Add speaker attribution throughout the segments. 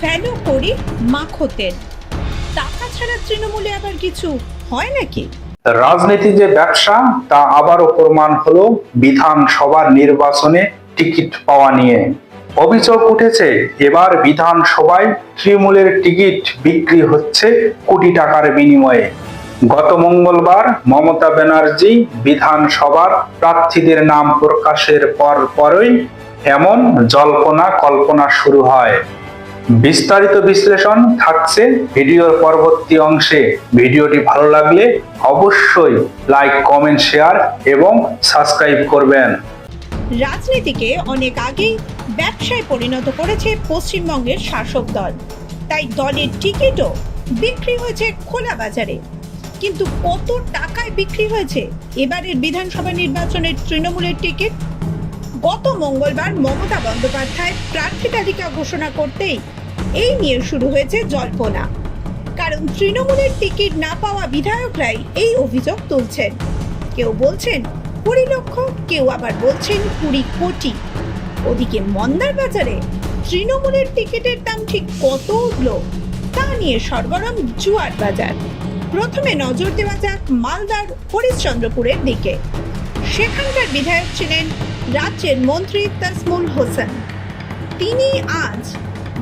Speaker 1: ফেলো করি মাখতেন, টাকা ছাড়া তৃণমূলে আবার কিছু হয় নাকি?
Speaker 2: রাজনীতি যে ব্যবসা তা আবারও প্রমাণ হলো বিধানসভার নির্বাচনে টিকিট পাওয়া নিয়ে। অভিযোগ উঠেছে এবার বিধানসভায় তৃণমূলের টিকিট বিক্রি হচ্ছে কোটি টাকার বিনিময়ে। গত মঙ্গলবার মমতা ব্যানার্জি বিধানসভার প্রার্থীদের নাম প্রকাশের পরই এমন জল্পনা কল্পনা শুরু হয়। বিস্তারিত বিশ্লেষণ থাকছে ভিডিওর পরবর্তী অংশে। ভিডিওটি ভালো লাগলে অবশ্যই লাইক, কমেন্ট, শেয়ার এবং সাবস্ক্রাইব করবেন।
Speaker 1: রাজনীতিকে অনেক আগেই ব্যবসায় পরিণত করেছে পশ্চিমবঙ্গের শাসক দল, তাই দলের টিকিটও বিক্রি হয়েছে খোলা বাজারে। কিন্তু কত টাকায় বিক্রি হয়েছে এবারের বিধানসভা নির্বাচনের তৃণমূলের টিকিট? গত মঙ্গলবার মমতা বন্দ্যোপাধ্যায় প্রার্থী তালিকা ঘোষণা করতেই এই নিয়ে শুরু হয়েছে জল্পনা। কারণ তৃণমূলের টিকিট না পাওয়া বিধায়করাই এই অভিযোগ তুলছেন। কেউ বলছেন 20 লক্ষ, কেউ আবার বলছেন 20 কোটি। ওদিকে মন্দার বাজারে তৃণমূলের টিকিটের দাম ঠিক কত উঠল তা নিয়ে সরগরম জুয়ার বাজার। প্রথমে নজর দেওয়া যাক মালদার হরিশ্চন্দ্রপুরের দিকে। সেখানকার বিধায়ক ছিলেন রাজ্যের মন্ত্রী তাজমুল হোসেন। তিনি আজ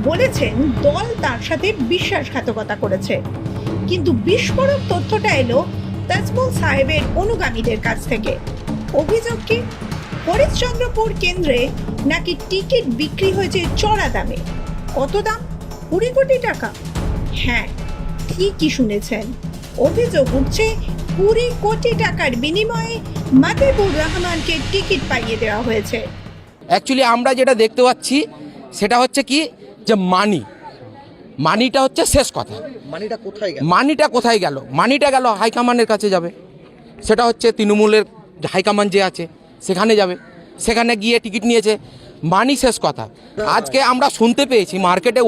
Speaker 1: বলেছেন দল তার সাথে বিশ্বাসঘাতকতা করেছে। কিন্তু বিস্ফোরক তথ্যটা এলো তাজমুল সাহেবের অনুগামীদের কাছ থেকে। অভিযোগ কি, হরিশ্চন্দ্রপুর কেন্দ্রে নাকি টিকিট বিক্রি হয়েছে চড়া দামে। কত দাম? 20 কোটি টাকা। হ্যাঁ, ঠিকই শুনেছেন। অভিযোগ উঠছে 20 কোটি টাকার বিনিময়ে মাতিবুর রহমানকে টিকিট পাইয়ে দেওয়া হয়েছে।
Speaker 3: অ্যাকচুয়ালি আমরা যেটা দেখতে পাচ্ছি সেটা হচ্ছে কি, যে মানিটা হচ্ছে শেষ কথা। মানিটা কোথায় গেল? মানিটা গেল হাইকমান্ডের কাছে যাবে। সেটা হচ্ছে তৃণমূলের হাইকমান্ড যে আছে সেখানে যাবে, সেখানে গিয়ে টিকিট নিয়েছে, মানি শেষ কথা। আজকে আমরা শুনতে পেয়েছি মার্কেটে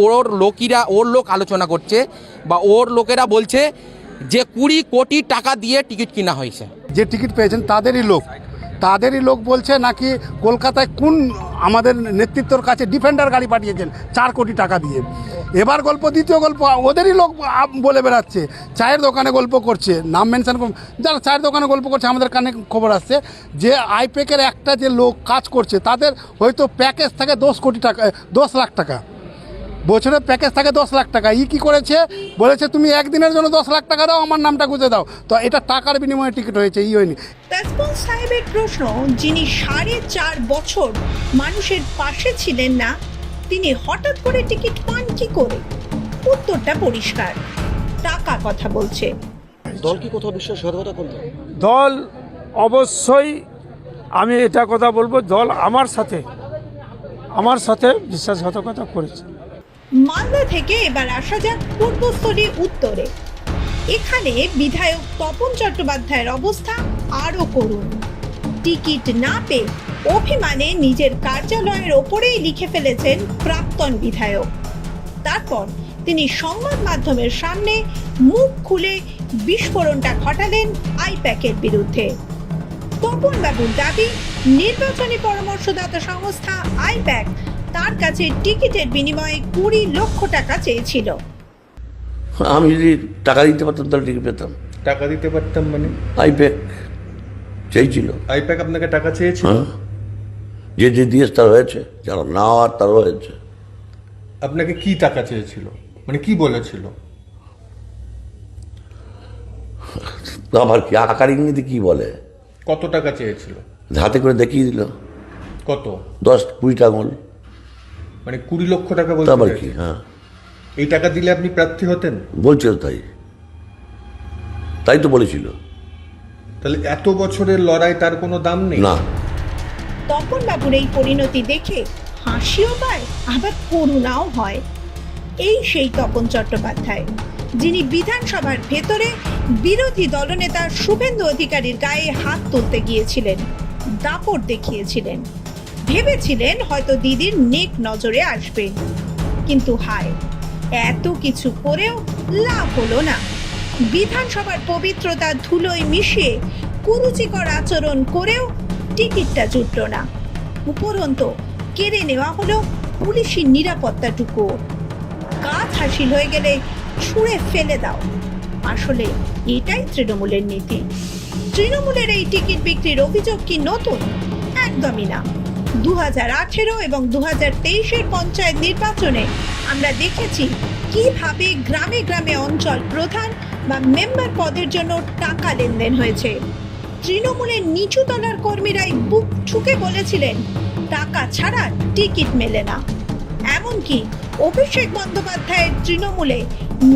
Speaker 3: ওর লোক আলোচনা করছে বা ওর লোকেরা বলছে যে 20 কোটি টাকা দিয়ে টিকিট কিনা হয়েছে।
Speaker 4: যে টিকিট পেয়েছেন তাদেরই লোক বলছে নাকি কলকাতায় কোন আমাদের নেতৃত্বর কাছে ডিফেন্ডার গাড়ি পাঠিয়েছেন 4 কোটি টাকা দিয়ে। এবার গল্প, দ্বিতীয় গল্প ওদেরই লোক বলে বেড়াচ্ছে। চায়ের দোকানে গল্প করছে, নাম মেনশন, যারা চায়ের দোকানে গল্প করছে আমাদের কানে খবর আসছে যে আইপ্যাকের একটা যে লোক কাজ করছে তাদের হয়তো প্যাকেজ থাকে 10 লাখ টাকা, বছরের প্যাকেজ থাকে 10 লাখ টাকা। কি করেছে, বলেছে তুমি একদিনের জন্য 10 লাখ টাকা দাও, আমার নামটা গুঁজে দাও। তো এটা টাকার বিনিময়ে টিকিট হয়েছে, হয়নি।
Speaker 1: তাজমুল সাহেবের প্রশ্ন, যিনি 4.5 বছর মানুষের পাশে ছিলেন না, তিনি হঠাৎ করে টিকিট পান কি করে? উত্তরটা পরিষ্কার, টাকা কথা বলছে।
Speaker 5: দল কি কোথাও বিশ্বাসঘাতকতা করলো?
Speaker 6: দল অবশ্যই, আমি এটা কথা বলবো, দল আমার সাথে বিশ্বাসঘাতকতা করেছে।
Speaker 1: মালদা থেকে এবার আসা যাক পূর্বস্থলী উত্তরে। এখানে বিধায়ক তপন চট্টোপাধ্যায়ের অবস্থা আরো করুণ। টিকিট না পেয়ে অভিমানে নিজের কার্যালয়ের ওপরেই লিখে ফেলেছেন প্রাক্তন বিধায়ক। তারপর তিনি সংবাদ মাধ্যমের সামনে মুখ খুলে বিস্ফোরণটা ঘটালেন আইপ্যাকের বিরুদ্ধে। তপন বাবুর দাবি, নির্বাচনী পরামর্শদাতা সংস্থা আইপ্যাক তার কাছে টিকিটের বিনিময়ে 20 লক্ষ টাকা চেয়েছিল।
Speaker 5: আমি যদি টাকা দিতে পারতাম তাহলে টিকিট পেতাম।
Speaker 7: টাকা দিতে পারতাম মানে?
Speaker 5: আইপ্যাক চেয়েছিল।
Speaker 7: আইপ্যাক আপনাকে টাকা চেয়েছিল?
Speaker 5: হ্যাঁ, যে দিয়েছে তার হয়েছে, যারা না হওয়ার তারও হয়েছে।
Speaker 7: আপনাকে কি টাকা চেয়েছিল, মানে কি বলেছিল?
Speaker 5: আবার কি আকার ইঙ্গিতে কি বলে?
Speaker 7: কত টাকা চেয়েছিল?
Speaker 5: হাতে করে দেখিয়ে দিল।
Speaker 7: কত?
Speaker 5: 10-20 আঙুল,
Speaker 7: মানে 20 লক্ষ টাকা বলতে?
Speaker 5: আবার কি? হ্যাঁ,
Speaker 7: এই টাকা দিলে আপনি প্রার্থী হতেন
Speaker 5: বলছিল। তাই তো বলেছিল।
Speaker 7: তাহলে এত বছরের লড়াই তার কোনো দাম নেই
Speaker 5: না।
Speaker 1: তপন বাবুর এই পরিণতি দেখে হাসিও পায়, আবার করুণাও হয়। এই সেই তপন চট্টোপাধ্যায়, যিনি বিধানসভার ভেতরে বিরোধী দলনেতা শুভেন্দু অধিকারীর গায়ে হাত তুলতে গিয়েছিলেন, দাপট দেখিয়েছিলেন। ভেবেছিলেন হয়তো দিদির নেক নজরে আসবেন, কিন্তু হায়, এত কিছু করেও লাভ হলো না। বিধানসভার পবিত্রতা ধুলোয় মিশিয়ে কুরুচিকর আচরণ করেও টিকিটটা জুটল না। উপরন্তু কেড়ে নেওয়া হলো পুলিশের নিরাপত্তাটুকু। গাছ হাসিল হয়ে গেলে ছুঁড়ে ফেলে দাও। আসলে এটাই তৃণমূলের নীতি। তৃণমূলের এই টিকিট বিক্রির অভিযোগ কি নতুন? একদমই না। 2018 এবং 2023-এর পঞ্চায়েত নির্বাচনে আমরা দেখেছি কিভাবে গ্রামে গ্রামে অঞ্চল প্রধান বা মেম্বার পদের জন্য টাকা লেনদেন হয়েছে। তৃণমূলের নিচু তলার কর্মীরাই বুক ঠুকে বলেছিলেন টাকা ছাড়া টিকিট মেলে না। এমনকি অভিষেক বন্দ্যোপাধ্যায়ের তৃণমূলে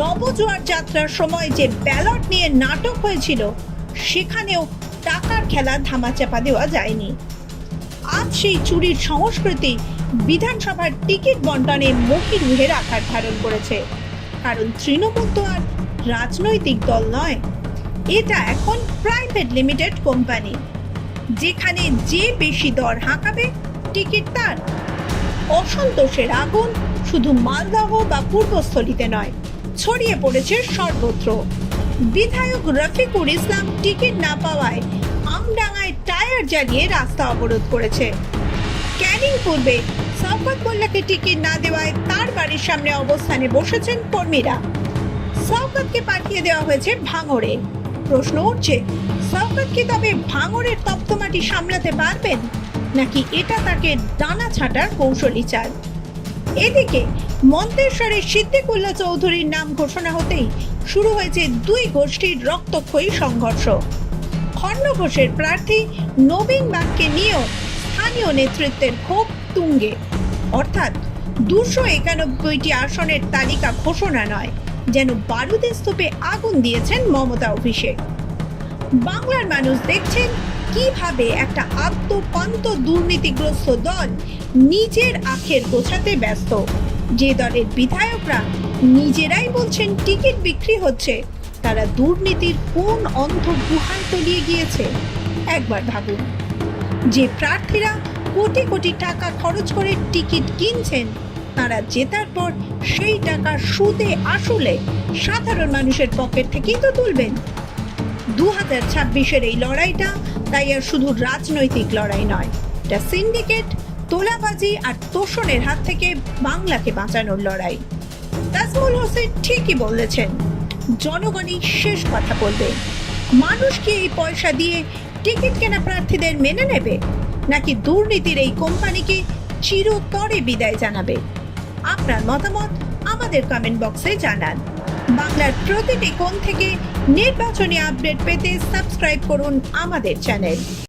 Speaker 1: নবজোয়ার যাত্রার সময় যে ব্যালট নিয়ে নাটক হয়েছিল, সেখানেও টাকার খেলা ধামাচাপা দেওয়া যায়নি। আজ সেই চুরির সংস্কৃতি বিধানসভার টিকিট বন্টনে মহিরুহের আকার ধারণ করেছে। কারণ তৃণমূল তো আর রাজনৈতিক দল নয়, এটা এখন প্রাইভেট লিমিটেড কোম্পানি, যেখানে যে বেশি দর হাঁকাবে টিকিট তার। অসন্তোষের আগুন শুধু মালদহ বা পূর্বস্থলীতে নয়, ছড়িয়ে পড়েছে সর্বত্র। বিধায়ক রফিকুল ইসলাম টিকিট না পাওয়ায় আমডাঙ্গায় টায়ার জ্বালিয়ে রাস্তা অবরোধ করেছে। ক্যানিং পূর্বে শওকত মোল্লাকে টিকিট না দেওয়ায় তার বাড়ির সামনে অবস্থানে বসেছেন কর্মীরা। শওকতকে পাঠিয়ে দেওয়া হয়েছে ভাঙড়ে। প্রশ্ন উঠছে, শওকত কি তবে ভাঙড়ের তপ্তমাটি সামলাতে পারবেন, নাকি এটা তাকে ডানা ছাঁটার কৌশলী চাল? এদিকে মন্তেশ্বরের সিদ্দিকুল্লাহ চৌধুরীর নাম ঘোষণা হতেই শুরু হয়েছে দুই গোষ্ঠীর রক্তক্ষয়ী সংঘর্ষ। খণ্ডঘোষের প্রার্থী নবীন বাগকে নিয়েও স্থানীয় নেতৃত্বের ক্ষোভ তুঙ্গে। অর্থাৎ 291টি আসনের তালিকা ঘোষণা নয়, যেন বারুদের স্তূপে আগুন দিয়েছেন মমতা অভিষেক। বাংলার মানুষ দেখছেন কিভাবে একটা আদ্যপান্ত দুর্নীতিগ্রস্ত দল নিজের আখের গোছাতে ব্যস্ত। যে দলের বিধায়করা নিজেরাই বলছেন টিকিট বিক্রি হচ্ছে, তারা দুর্নীতির কোন অন্ধ গুহায় তলিয়ে গিয়েছে একবার ভাবুন। যে প্রার্থীরা কোটি কোটি টাকা খরচ করে টিকিট কিনছেন, তারা জেতার পর সেই টাকা সুদে আসলে সাধারণ মানুষের পকেট থেকেই তো তুলবেন। 2026-এর এই লড়াইটা তাই আর শুধু রাজনৈতিক লড়াই নয়, এটা সিন্ডিকেট, তোলাবাজি আর তোষণের হাত থেকে বাংলাকে বাঁচানোর লড়াই। তাজমুল হোসেন ঠিকই বলেছেন, জনগণই শেষ কথা বলবে। মানুষ কি এই পয়সা দিয়ে টিকিট কেনা প্রার্থীদের মেনে নেবে, নাকি দুর্নীতির এই কোম্পানিকে চিরতরে বিদায় জানাবে? আপনার মতামত আমাদের কমেন্ট বক্সে জানান। বাংলার প্রতিটি কোণ থেকে নির্বাচনী আপডেট পেতে সাবস্ক্রাইব করুন আমাদের চ্যানেল।